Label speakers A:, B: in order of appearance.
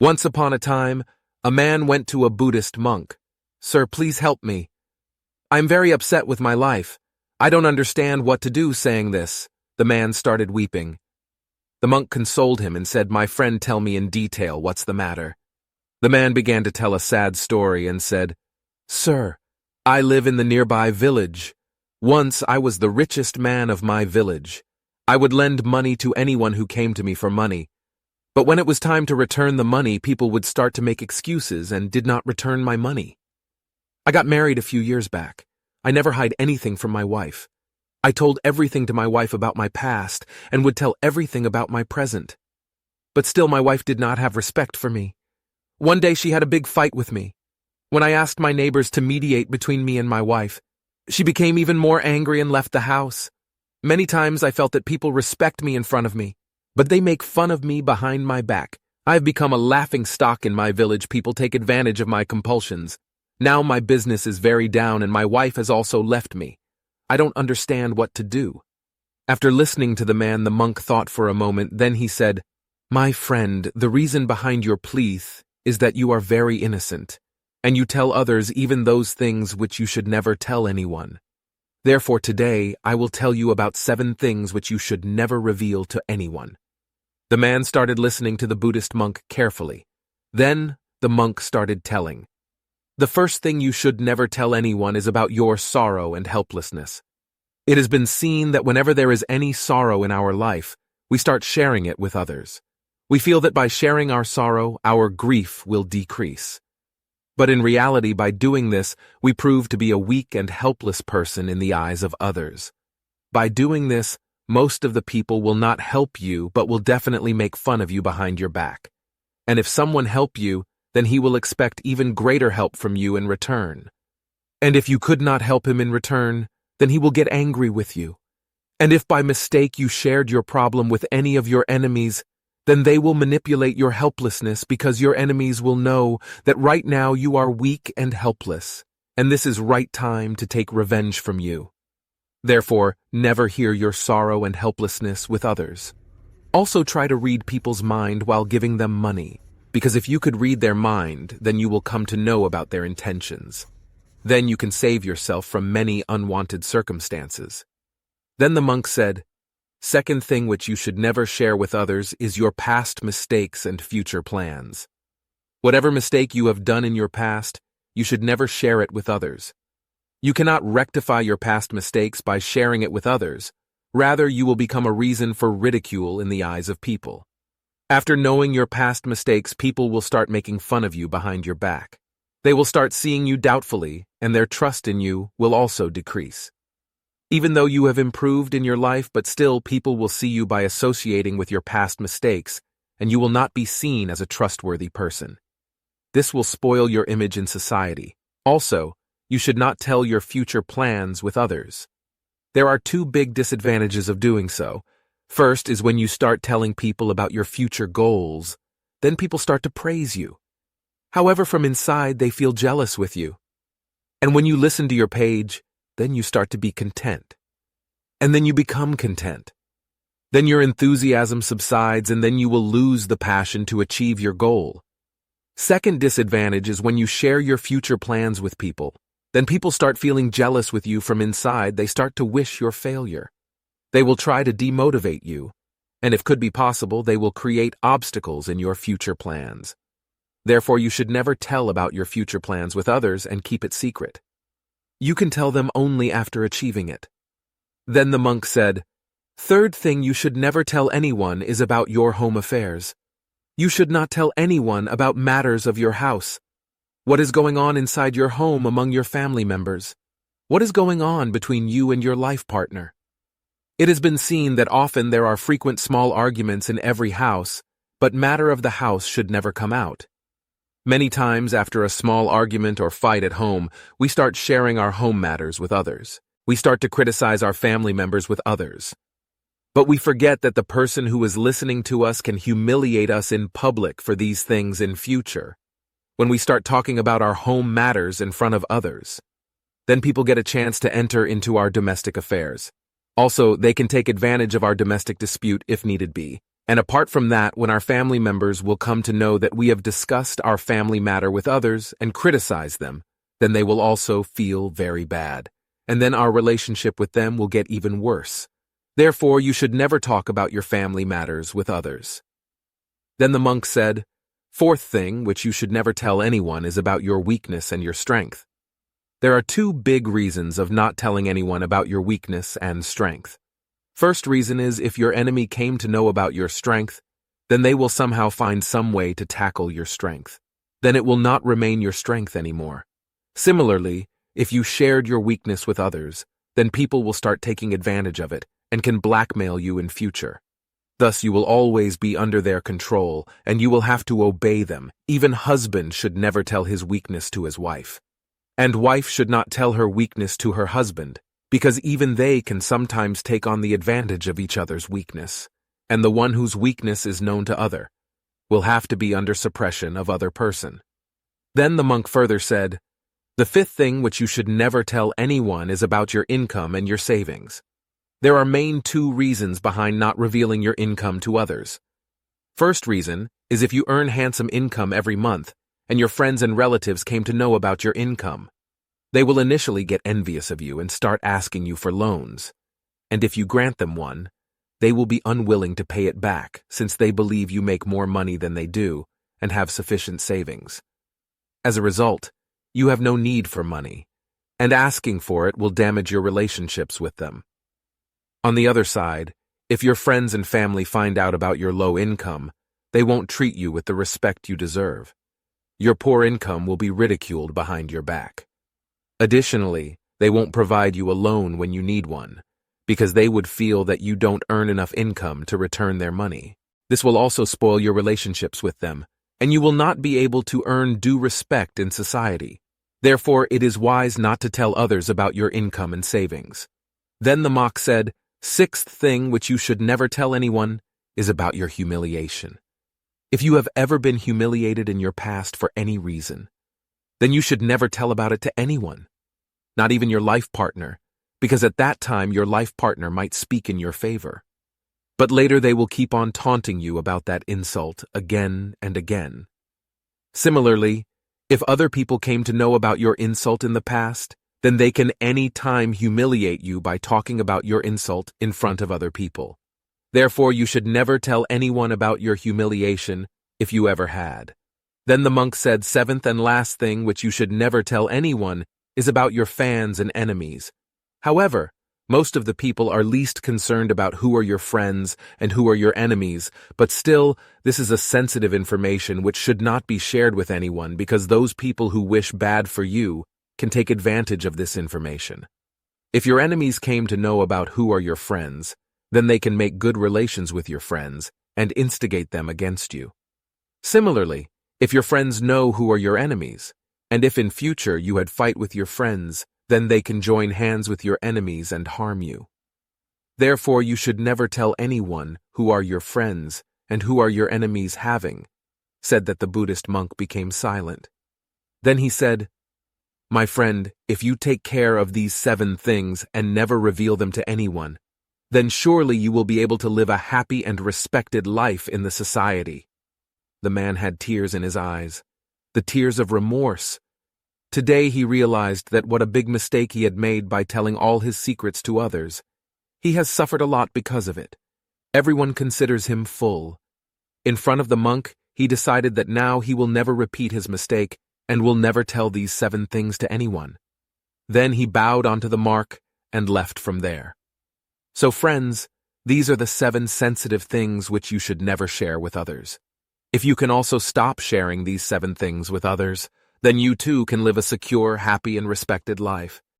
A: Once upon a time, a man went to a Buddhist monk. "Sir, please help me. I'm very upset with my life. I don't understand what to do saying this." The man started weeping. The monk consoled him and said, "My friend, tell me in detail what's the matter." The man began to tell a sad story and said, "Sir, I live in the nearby village. Once I was the richest man of my village. I would lend money to anyone who came to me for money. But when it was time to return the money, people would start to make excuses and did not return my money. I got married a few years back. I never hide anything from my wife. I told everything to my wife about my past and would tell everything about my present. But still my wife did not have respect for me. One day she had a big fight with me. When I asked my neighbors to mediate between me and my wife, she became even more angry and left the house. Many times I felt that people respect me in front of me, but they make fun of me behind my back. I have become a laughing stock in my village. People take advantage of my compulsions. Now my business is very down and my wife has also left me. I don't understand what to do." After listening to the man, the monk thought for a moment. Then he said, "My friend, the reason behind your plea is that you are very innocent, and you tell others even those things which you should never tell anyone. Therefore today I will tell you about 7 things which you should never reveal to anyone." The man started listening to the Buddhist monk carefully. Then the monk started telling. "The first thing you should never tell anyone is about your sorrow and helplessness. It has been seen that whenever there is any sorrow in our life, we start sharing it with others. We feel that by sharing our sorrow, our grief will decrease. But in reality, by doing this, we prove to be a weak and helpless person in the eyes of others. By doing this, most of the people will not help you but will definitely make fun of you behind your back. And if someone help you, then he will expect even greater help from you in return. And if you could not help him in return, then he will get angry with you. And if by mistake you shared your problem with any of your enemies, then they will manipulate your helplessness because your enemies will know that right now you are weak and helpless, and this is right time to take revenge from you. Therefore, never hear your sorrow and helplessness with others. Also try to read people's mind while giving them money, because if you could read their mind, then you will come to know about their intentions. Then you can save yourself from many unwanted circumstances." Then the monk said, "Second thing which you should never share with others is your past mistakes and future plans. Whatever mistake you have done in your past, you should never share it with others. You cannot rectify your past mistakes by sharing it with others. Rather, you will become a reason for ridicule in the eyes of people. After knowing your past mistakes, people will start making fun of you behind your back. They will start seeing you doubtfully, and their trust in you will also decrease. Even though you have improved in your life, but still people will see you by associating with your past mistakes, and you will not be seen as a trustworthy person. This will spoil your image in society. Also, you should not tell your future plans with others. There are 2 big disadvantages of doing so. First is when you start telling people about your future goals, then people start to praise you. However, from inside they feel jealous with you. And when you listen to your page, then you start to be content. And then you become content. Then your enthusiasm subsides and then you will lose the passion to achieve your goal. Second disadvantage is when you share your future plans with people. Then people start feeling jealous with you from inside. They start to wish your failure. They will try to demotivate you. And if could be possible, they will create obstacles in your future plans. Therefore, you should never tell about your future plans with others and keep it secret. You can tell them only after achieving it." Then the monk said, "Third thing you should never tell anyone is about your home affairs. You should not tell anyone about matters of your house. What is going on inside your home among your family members? What is going on between you and your life partner? It has been seen that often there are frequent small arguments in every house, but matter of the house should never come out. Many times after a small argument or fight at home, we start sharing our home matters with others. We start to criticize our family members with others. But we forget that the person who is listening to us can humiliate us in public for these things in future. When we start talking about our home matters in front of others, then people get a chance to enter into our domestic affairs. Also, they can take advantage of our domestic dispute if needed be, And apart from that, when our family members will come to know that we have discussed our family matter with others and criticized them, then they will also feel very bad. And then our relationship with them will get even worse. Therefore, you should never talk about your family matters with others. Then the monk said, "Fourth thing which you should never tell anyone is about your weakness and your strength." There are two big reasons of not telling anyone about your weakness and strength. First reason is if your enemy came to know about your strength, then they will somehow find some way to tackle your strength. Then it will not remain your strength anymore. Similarly, if you shared your weakness with others, then people will start taking advantage of it and can blackmail you in future. Thus, you will always be under their control, and you will have to obey them. Even husband should never tell his weakness to his wife. And wife should not tell her weakness to her husband, because even they can sometimes take on the advantage of each other's weakness, and the one whose weakness is known to other will have to be under suppression of other person. Then the monk further said, "The fifth thing which you should never tell anyone is about your income and your savings." There are main two reasons behind not revealing your income to others. First reason is if you earn handsome income every month, and your friends and relatives came to know about your income. They will initially get envious of you and start asking you for loans. And if you grant them one, they will be unwilling to pay it back since they believe you make more money than they do and have sufficient savings. As a result, you have no need for money, and asking for it will damage your relationships with them. On the other side, if your friends and family find out about your low income, they won't treat you with the respect you deserve. Your poor income will be ridiculed behind your back. Additionally, they won't provide you a loan when you need one, because they would feel that you don't earn enough income to return their money. This will also spoil your relationships with them, and you will not be able to earn due respect in society. Therefore, it is wise not to tell others about your income and savings. Then the monk said, "Sixth thing which you should never tell anyone is about your humiliation. If you have ever been humiliated in your past for any reason, then you should never tell about it to anyone, not even your life partner, because at that time your life partner might speak in your favor. But later they will keep on taunting you about that insult again and again. Similarly, if other people came to know about your insult in the past, then they can any time humiliate you by talking about your insult in front of other people. Therefore, you should never tell anyone about your humiliation if you ever had." Then the monk said, "Seventh and last thing which you should never tell anyone is about your fans and enemies. However, most of the people are least concerned about who are your friends and who are your enemies, but still, this is a sensitive information which should not be shared with anyone because those people who wish bad for you can take advantage of this information. If your enemies came to know about who are your friends, then they can make good relations with your friends and instigate them against you. Similarly, if your friends know who are your enemies, and if in future you had fight with your friends, then they can join hands with your enemies and harm you. Therefore, you should never tell anyone who are your friends and who are your enemies having." Said that the Buddhist monk became silent. Then he said, "My friend, if you take care of these 7 things and never reveal them to anyone, then surely you will be able to live a happy and respected life in the society." The man had tears in his eyes, the tears of remorse. Today he realized that what a big mistake he had made by telling all his secrets to others. He has suffered a lot because of it. Everyone considers him full. In front of the monk, he decided that now he will never repeat his mistake and will never tell these 7 things to anyone. Then he bowed onto the mark and left from there. So friends, these are the 7 sensitive things which you should never share with others. If you can also stop sharing these 7 things with others, then you too can live a secure, happy, and respected life.